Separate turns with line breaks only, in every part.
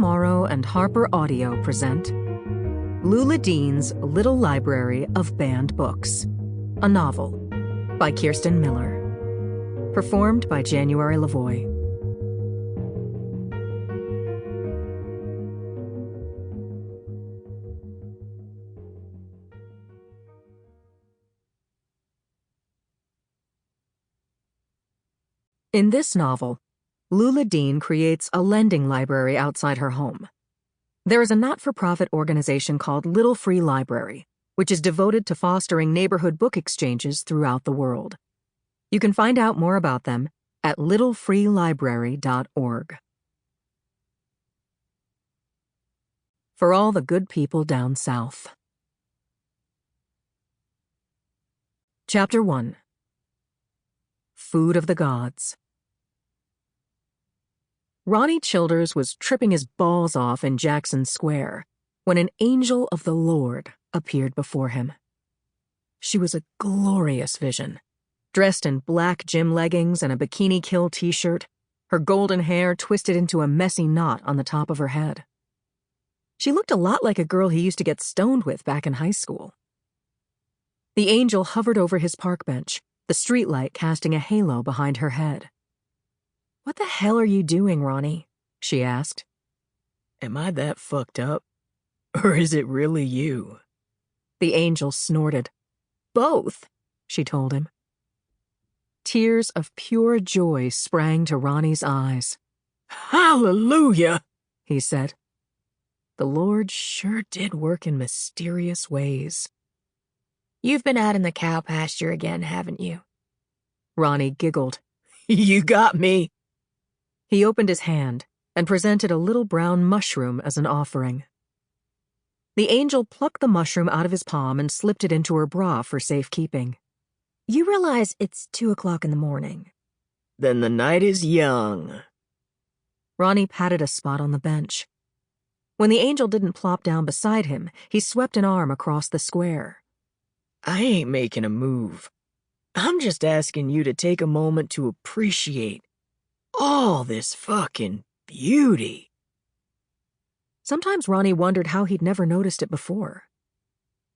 Tomorrow and HarperAudio present Lula Dean's Little Library of Banned Books, a novel by Kirsten Miller. Performed by January Lavoy. In this novel, Lula Dean creates a lending library outside her home. There is a not-for-profit organization called Little Free Library, which is devoted to fostering neighborhood book exchanges throughout the world. You can find out more about them at littlefreelibrary.org. For all the good people down south. Chapter 1. Food of the Gods. Ronnie Childers was tripping his balls off in Jackson Square when an angel of the Lord appeared before him. She was a glorious vision, dressed in black gym leggings and a Bikini Kill t-shirt, her golden hair twisted into a messy knot on the top of her head. She looked a lot like a girl he used to get stoned with back in high school. The angel hovered over his park bench, the streetlight casting a halo behind her head. "What the hell are you doing, Ronnie?" she asked.
"Am I that fucked up? Or is it really you?"
The angel snorted. "Both," she told him. Tears of pure joy sprang to Ronnie's eyes.
"Hallelujah," he said.
The Lord sure did work in mysterious ways.
"You've been out in the cow pasture again, haven't you?"
Ronnie giggled.
"You got me."
He opened his hand and presented a little brown mushroom as an offering. The angel plucked the mushroom out of his palm and slipped it into her bra for safekeeping.
"You realize it's 2:00 in the morning."
"Then the night is young."
Ronnie patted a spot on the bench. When the angel didn't plop down beside him, he swept an arm across the square.
"I ain't making a move. I'm just asking you to take a moment to appreciate all this fucking beauty."
Sometimes Ronnie wondered how he'd never noticed it before.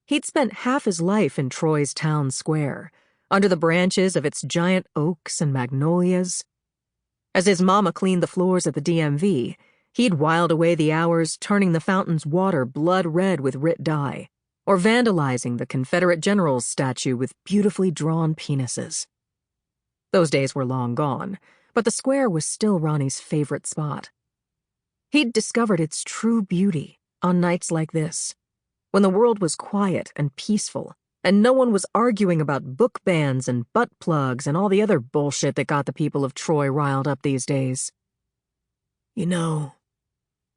He'd spent half his life in Troy's town square, under the branches of its giant oaks and magnolias. As his mama cleaned the floors at the DMV, he'd whiled away the hours turning the fountain's water blood red with Rit dye, or vandalizing the Confederate general's statue with beautifully drawn penises. Those days were long gone, but the square was still Ronnie's favorite spot. He'd discovered its true beauty on nights like this, when the world was quiet and peaceful, and no one was arguing about book bans and butt plugs and all the other bullshit that got the people of Troy riled up these days.
"You know,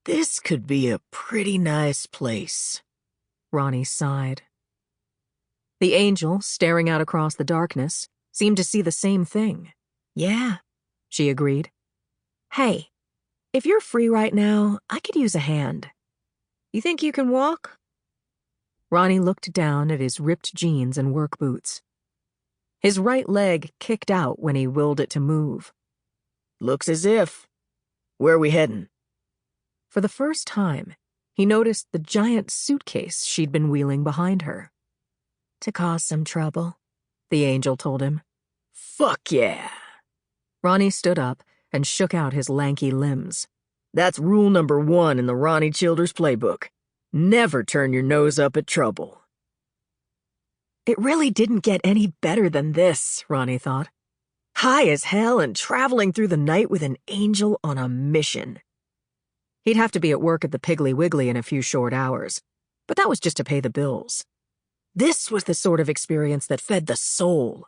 this could be a pretty nice place,"
Ronnie sighed. The angel, staring out across the darkness, seemed to see the same thing.
"Yeah,"
she agreed.
"Hey, if you're free right now, I could use a hand. You think you can walk?"
Ronnie looked down at his ripped jeans and work boots. His right leg kicked out when he willed it to move.
"Looks as if. Where are we heading?"
For the first time, he noticed the giant suitcase she'd been wheeling behind her.
"To cause some trouble,"
the angel told him.
"Fuck yeah."
Ronnie stood up and shook out his lanky limbs.
"That's rule number 1 in the Ronnie Childers playbook. Never turn your nose up at trouble."
It really didn't get any better than this, Ronnie thought. High as hell and traveling through the night with an angel on a mission. He'd have to be at work at the Piggly Wiggly in a few short hours, but that was just to pay the bills. This was the sort of experience that fed the soul.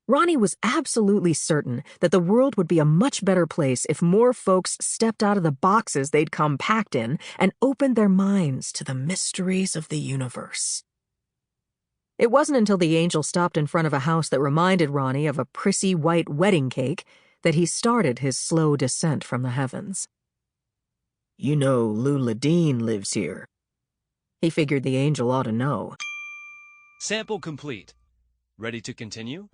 Ronnie was absolutely certain that the world would be a much better place if more folks stepped out of the boxes they'd come packed in and opened their minds to the mysteries of the universe. It wasn't until the angel stopped in front of a house that reminded Ronnie of a prissy white wedding cake that he started his slow descent from the heavens.
"You know Lula Dean lives here."
He figured the angel ought to know.
Sample complete. Ready to continue?